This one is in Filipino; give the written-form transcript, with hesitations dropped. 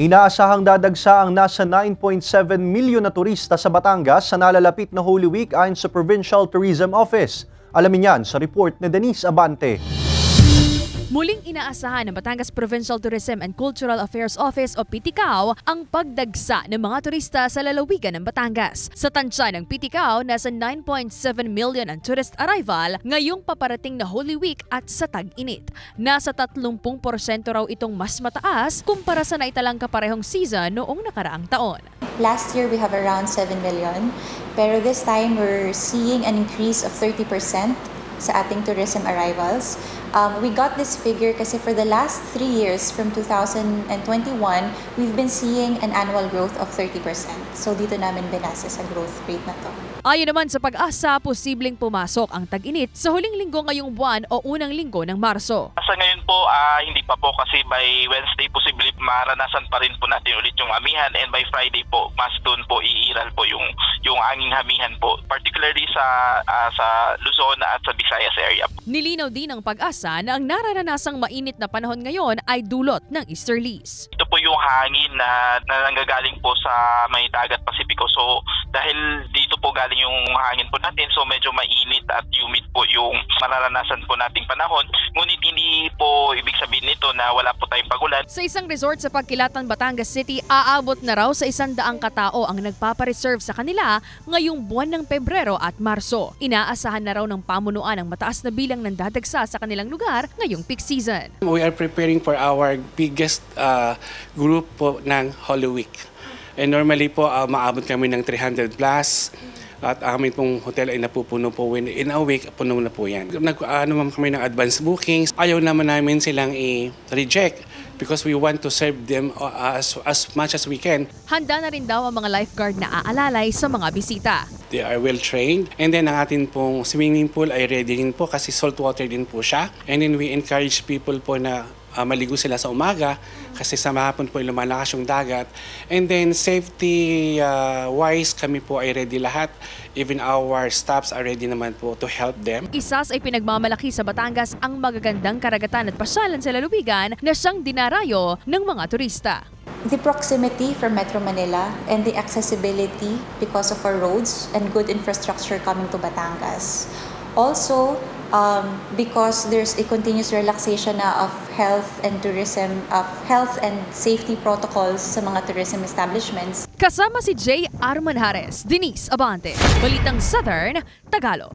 Inaasahang dadagsa ang nasa 9.7 milyon na turista sa Batangas sa nalalapit na Holy Week ayon sa Provincial Tourism Office. Alamin yan sa report ni Denise Abante. Muling inaasahan ng Batangas Provincial Tourism and Cultural Affairs Office o PTCAO ang pagdagsa ng mga turista sa lalawigan ng Batangas. Sa tansya ng PTCAO, nasa 9.7 million ang tourist arrival ngayong paparating na Holy Week at sa tag-init. Nasa 30% raw itong mas mataas kumpara sa naitalang kaparehong season noong nakaraang taon. Last year we have around 7 million, pero this time we're seeing an increase of 30% sa ating tourism arrivals. We got this figure kasi for the last 3 years from 2021, we've been seeing an annual growth of 30%. So dito namin binasa sa growth rate na to. Ayon naman sa Pag-asa, posibleng pumasok ang tag-init sa huling linggo ngayong buwan o unang linggo ng Marso. Sa ngayon po, hindi pa po kasi by Wednesday posibleng maranasan pa rin po natin ulit yung amihan, and by Friday po, mas doon po iiral po yung anging hamihan po, particularly sa Luzon at sa Visayas area. Nilinaw din ng Pag-asa na ang nararanasang mainit na panahon ngayon ay dulot ng easterlies. Ito po yung hangin na nanggagaling po sa may dagat Pasipiko. So dahil dito po galing yung hangin po natin, so medyo mainit at humid po yung mararanasan po nating panahon. Ngunit hindi po ibig sabihin nito na wala po tayong pagulan. Sa isang resort sa Pagkilatan, Batangas City, aabot na raw sa 100 katao ang nagpapareserve sa kanila ngayong buwan ng Pebrero at Marso. Inaasahan na raw ng pamunuan ang mataas na bilang ng dadagsa sa kanilang lugar ngayong peak season. We are preparing for our biggest group po ng Holy Week. And normally po, maabot kami ng 300 plus. At amin pong hotel ay napupuno po in a week, puno na po yan. Nag-ano kami ng advance bookings. Ayaw naman namin silang i-reject because we want to serve them as much as we can. Handa na rin daw ang mga lifeguard na aalalay sa mga bisita. They are well trained. And then ang atin pong swimming pool ay ready din po kasi salt water din po siya. And then we encourage people po na maligo sila sa umaga kasi sa mahapon po lumalakas yung dagat. And then safety-wise kami po ay ready lahat. Even our staffs are ready naman po to help them. Isas ay pinagmamalaki sa Batangas ang magagandang karagatan at pasyalan sa lalawigan na siyang dinarayo ng mga turista. The proximity from Metro Manila and the accessibility because of our roads and good infrastructure coming to Batangas. Also, because there's a continuous relaxation of health and tourism, of health and safety protocols sa mga tourism establishments. Kasama si J. Arman Hares, Denise Abante, Balitang Southern, Tagalog.